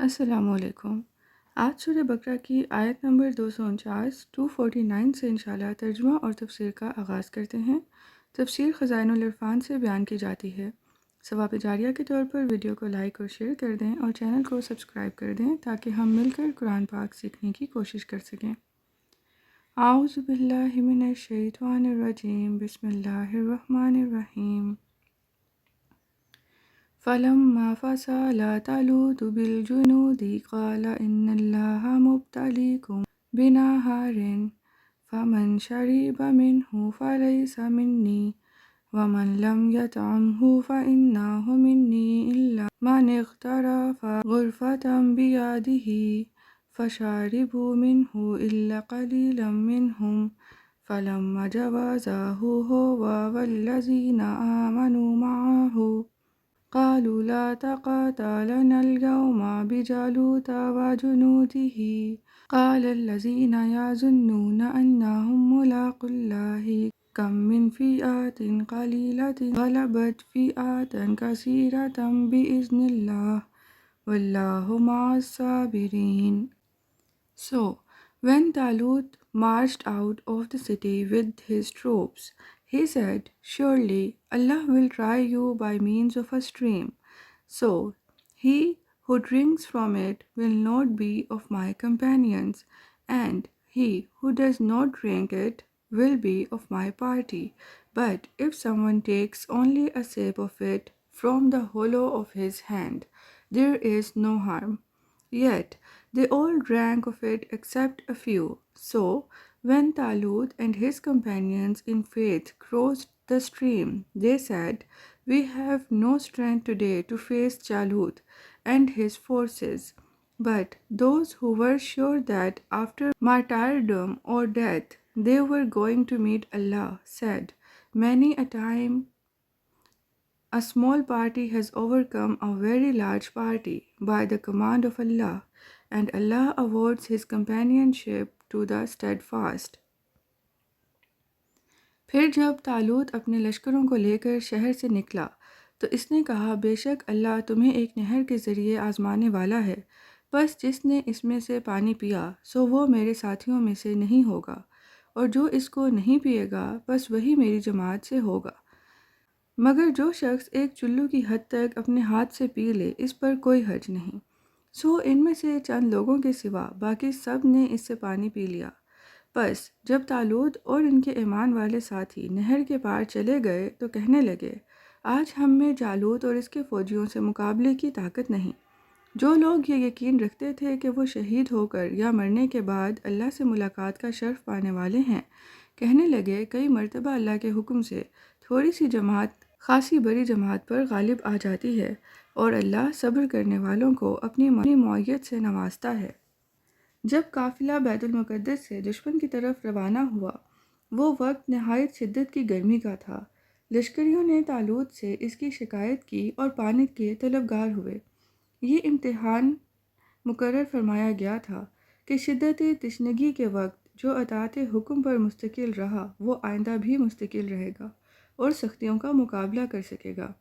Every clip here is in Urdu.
السلام علیکم۔ آج سورہ بقرہ کی آیت نمبر 249 سے انشاءاللہ ترجمہ اور تفسیر کا آغاز کرتے ہیں۔ تفسیر خزائن العرفان سے بیان کی جاتی ہے۔ ثواب جاریہ کے طور پر ویڈیو کو لائک اور شیئر کر دیں اور چینل کو سبسکرائب کر دیں تاکہ ہم مل کر قرآن پاک سیکھنے کی کوشش کر سکیں۔ اعوذ باللہ من الشیطان الرجیم، بسم اللہ الرحمن الرحیم۔ فَلَمَّا فَصَلَ طَالُوتُ بِالْجُنُودِ قَالَ إِنَّ اللَّهَ مُبْتَلِيكُم بِنَهَرٍ فَمَن شَرِبَ مِنْهُ فَلَيْسَ مِنِّي وَمَن لَّمْ يَطْعَمْهُ فَإِنَّهُ مِنِّي إِلَّا مَنِ اغْتَرَفَ غُرْفَةً بِيَدِهِ فَشَرِبُوا مِنْهُ إِلَّا قَلِيلًا مِّنْهُمْ فَلَمَّا جَاوَزَهُ هُوَ وَالَّذِينَ آمَنُوا مَعَهُ قالوا لا تقاتلن اليوم بجالوت وجنوده قال الذين يظنون أنهم ملاقو الله كم من فئة قليلة غلبت فئة كثيرة بإذن الله والله مع الصابرين. So, when Talut marched out of the city with his troops, he said, "Surely Allah will try you by means of a stream. So he who drinks from it will not be of my companions, and he who does not drink it will be of my party. But if someone takes only a sip of it from the hollow of his hand, there is no harm." Yet they all drank of it except a few. So when Talut and his companions in faith crossed the stream, they said, "We have no strength today to face Jalut and his forces." But those who were sure that after martyrdom or death they were going to meet Allah said, "Many a time a small party has overcome a very large party by the command of Allah, and Allah awards His companionship to the steadfast." پھر جب طالوت اپنے لشکروں کو لے کر شہر سے نکلا تو اس نے کہا، بے شک اللہ تمہیں ایک نہر کے ذریعے آزمانے والا ہے، بس جس نے اس میں سے پانی پیا سو وہ میرے ساتھیوں میں سے نہیں ہوگا، اور جو اس کو نہیں پیے گا بس وہی میری جماعت سے ہوگا، مگر جو شخص ایک چلو کی حد تک اپنے ہاتھ سے پی لے اس پر کوئی حرج نہیں۔ سو ان میں سے چند لوگوں کے سوا باقی سب نے اس سے پانی پی لیا۔ بس جب طالوت اور ان کے ایمان والے ساتھی نہر کے پار چلے گئے تو کہنے لگے، آج ہم میں جالوت اور اس کے فوجیوں سے مقابلے کی طاقت نہیں۔ جو لوگ یہ یقین رکھتے تھے کہ وہ شہید ہو کر یا مرنے کے بعد اللہ سے ملاقات کا شرف پانے والے ہیں، کہنے لگے، کئی مرتبہ اللہ کے حکم سے تھوڑی سی جماعت خاصی بڑی جماعت پر غالب آ جاتی ہے، اور اللہ صبر کرنے والوں کو اپنی معیت سے نوازتا ہے۔ جب قافلہ بیت المقدس سے دشمن کی طرف روانہ ہوا، وہ وقت نہایت شدت کی گرمی کا تھا۔ لشکریوں نے طالوت سے اس کی شکایت کی اور پانی کے طلبگار ہوئے۔ یہ امتحان مقرر فرمایا گیا تھا کہ شدت تشنگی کے وقت جو اطاعت حکم پر مستقل رہا وہ آئندہ بھی مستقل رہے گا اور سختیوں کا مقابلہ کر سکے گا،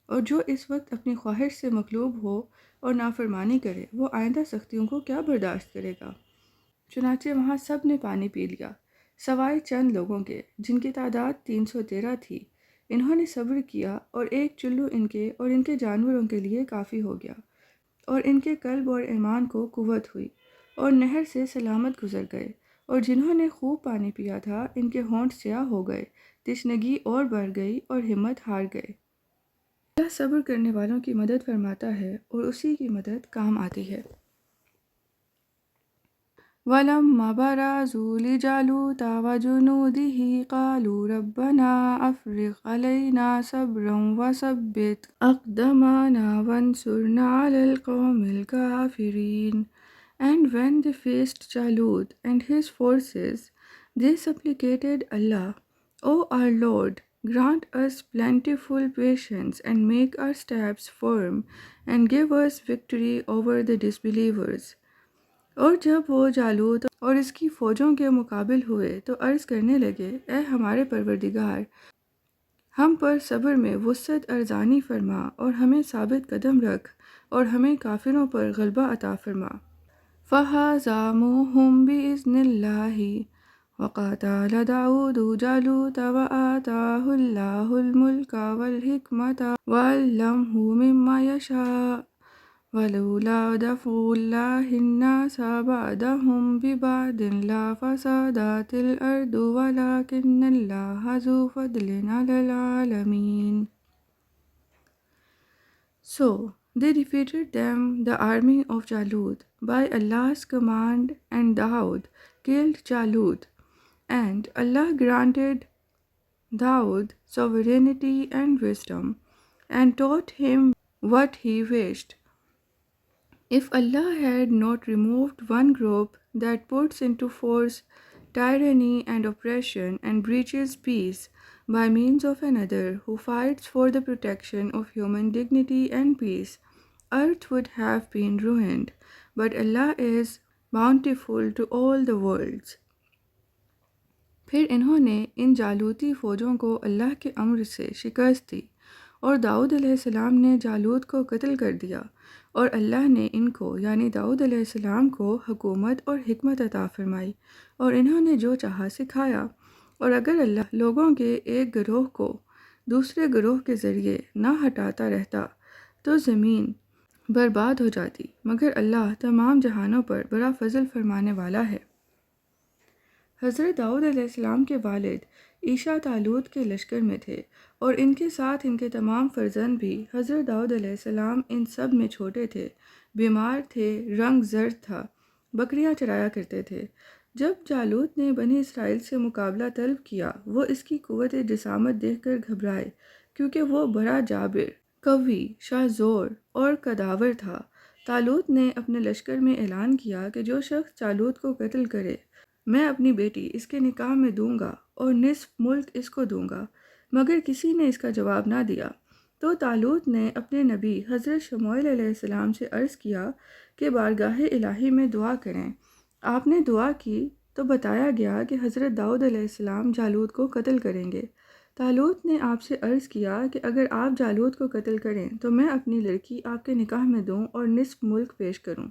اور جو اس وقت اپنی خواہش سے مغلوب ہو اور نافرمانی کرے وہ آئندہ سختیوں کو کیا برداشت کرے گا۔ چنانچہ وہاں سب نے پانی پی لیا سوائے چند لوگوں کے جن کی تعداد 313 تھی۔ انہوں نے صبر کیا اور ایک چلو ان کے اور ان کے جانوروں کے لیے کافی ہو گیا، اور ان کے قلب اور ایمان کو قوت ہوئی اور نہر سے سلامت گزر گئے، اور جنہوں نے خوب پانی پیا تھا ان کے ہونٹ سیاہ ہو گئے، تشنگی اور بڑھ گئی اور ہمت ہار گئے۔ اللہ صبر کرنے والوں کی مدد فرماتا ہے اور اسی کی مدد کام آتی ہے۔ وَلَمَّا بَرَزُوا لِجَالُوتَ وَجُنُودِهِ قَالُوا رَبَّنَا أَفْرِغْ عَلَيْنَا صَبْرًا وَثَبِّتْ أَقْدَامَنَا وَانصُرْنَا عَلَى الْقَوْمِ الْكَافِرِينَ. And when they faced Jalut and his forces, they supplicated Allah, "O our Lord, grant us plentiful patience and make our steps firm and give us victory over the disbelievers." اور جب وہ جالوت اور اس کی فوجوں کے مقابل ہوئے تو عرض کرنے لگے، اے ہمارے پروردگار، ہم پر صبر میں وسعت ارزانی فرما اور ہمیں ثابت قدم رکھ اور ہمیں کافروں پر غلبہ عطا فرما۔ فَهَزَمُوهُم بِإِذْنِ اللَّهِ وَقَاتَلَ دَاوُودُ جَالُوتَ وَآتَاهُ اللَّهُ الْمُلْكَ وَالْحِكْمَةَ وَعَلَّمَهُ مِمَّا يَشَاءُ وَلَوْلَا دَفْعُ اللَّهِ النَّاسَ بَعْضَهُم بِبَعْضٍ لَفَسَدَتِ الْأَرْضُ وَلَكِنَّ اللَّهَ ذُو فَضْلٍ عَلَى الْعَالَمِينَ۔ So they defeated them, the army of Jalut, by Allah's command, and Daud killed Jalut, and Allah granted Daud sovereignty and wisdom, and taught him what he wished. If Allah had not removed one group that puts into force tyranny and oppression and breaches peace by means of another who fights for the protection of human dignity and peace, earth would have been ruined. But Allah is bountiful to all the worlds. پھر انہوں نے ان جالوتی فوجوں کو اللہ کے امر سے شکست دی، اور داؤد علیہ السلام نے جالوت کو قتل کر دیا، اور اللہ نے ان کو یعنی داؤد علیہ السلام کو حکومت اور حکمت عطا فرمائی، اور انہوں نے جو چاہا سکھایا۔ اور اگر اللہ لوگوں کے ایک گروہ کو دوسرے گروہ کے ذریعے نہ ہٹاتا رہتا تو زمین برباد ہو جاتی، مگر اللہ تمام جہانوں پر بڑا فضل فرمانے والا ہے۔ حضرت داؤد علیہ السلام کے والد عیسیٰ طالوت کے لشکر میں تھے، اور ان کے ساتھ ان کے تمام فرزند بھی۔ حضرت داؤد علیہ السلام ان سب میں چھوٹے تھے، بیمار تھے، رنگ زرد تھا، بکریاں چرایا کرتے تھے۔ جب جالوت نے بنی اسرائیل سے مقابلہ طلب کیا، وہ اس کی قوت جسامت دیکھ کر گھبرائے، کیونکہ وہ بڑا جابر، قوی، شاہ زور اور قداور تھا۔ طالوت نے اپنے لشکر میں اعلان کیا کہ جو شخص جالوت کو قتل کرے، میں اپنی بیٹی اس کے نکاح میں دوں گا اور نصف ملک اس کو دوں گا، مگر کسی نے اس کا جواب نہ دیا۔ تو طالوت نے اپنے نبی حضرت شموئیل علیہ السلام سے عرض کیا کہ بارگاہ الہی میں دعا کریں۔ آپ نے دعا کی تو بتایا گیا کہ حضرت داؤد علیہ السلام جالوت کو قتل کریں گے۔ طالوت نے آپ سے عرض کیا کہ اگر آپ جالوت کو قتل کریں تو میں اپنی لڑکی آپ کے نکاح میں دوں اور نصف ملک پیش کروں۔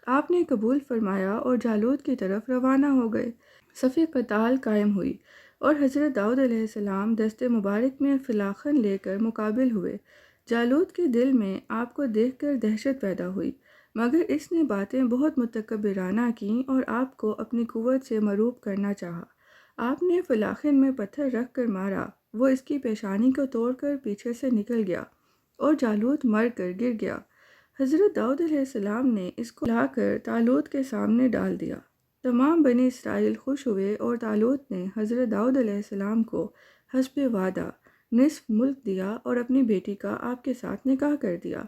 آپ نے قبول فرمایا اور جالوت کی طرف روانہ ہو گئے۔ صف قتال قائم ہوئی، اور حضرت داؤد علیہ السلام دست مبارک میں فلاخن لے کر مقابل ہوئے۔ جالوت کے دل میں آپ کو دیکھ کر دہشت پیدا ہوئی، مگر اس نے باتیں بہت متکبرانہ کیں اور آپ کو اپنی قوت سے مروب کرنا چاہا۔ آپ نے فلاخن میں پتھر رکھ کر مارا، وہ اس کی پیشانی کو توڑ کر پیچھے سے نکل گیا، اور جالوت مر کر گر گیا۔ حضرت داؤد علیہ السلام نے اس کو لا کر طالوت کے سامنے ڈال دیا۔ تمام بنی اسرائیل خوش ہوئے، اور طالوت نے حضرت داؤد علیہ السلام کو حسب وعدہ نصف ملک دیا اور اپنی بیٹی کا آپ کے ساتھ نکاح کر دیا۔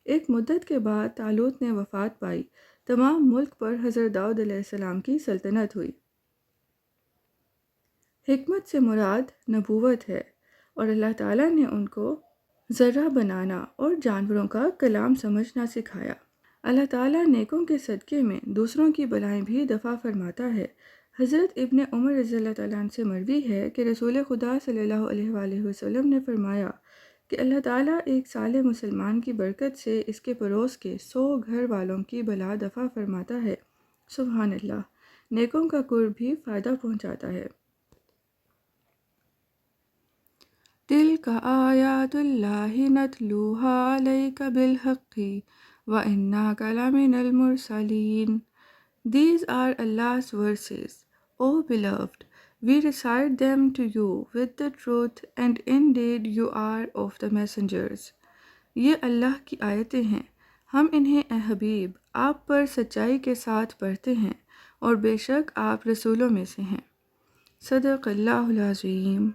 ایک مدت کے بعد طالوت نے وفات پائی۔ تمام ملک پر حضرت داؤد علیہ السلام کی سلطنت ہوئی۔ حکمت سے مراد نبوت ہے، اور اللہ تعالیٰ نے ان کو ذرہ بنانا اور جانوروں کا کلام سمجھنا سکھایا۔ اللہ تعالیٰ نیکوں کے صدقے میں دوسروں کی بلائیں بھی دفع فرماتا ہے۔ حضرت ابن عمر رضی اللہ تعالیٰ عنہ سے مروی ہے کہ رسول خدا صلی اللہ علیہ وآلہ وسلم نے فرمایا کہ اللہ تعالیٰ ایک صالح مسلمان کی برکت سے اس کے پڑوس کے 100 گھر والوں کی بلا دفع فرماتا ہے۔ سبحان اللہ، نیکوں کا قرب بھی فائدہ پہنچاتا ہے۔ تِلْکَ آیاتُ اللہ نتلوها علیک بالحق وَإِنَّکَ لَمِنَ الْمُرْسَلِينَ۔ These are Allah's verses, O beloved. We recite them to you with the truth, and indeed you are of the messengers. یہ اللہ کی آیتیں ہیں، ہم انہیں اے حبیب آپ پر سچائی کے ساتھ پڑھتے ہیں، اور بے شک آپ رسولوں میں سے ہیں۔ صدق اللہ العظیم۔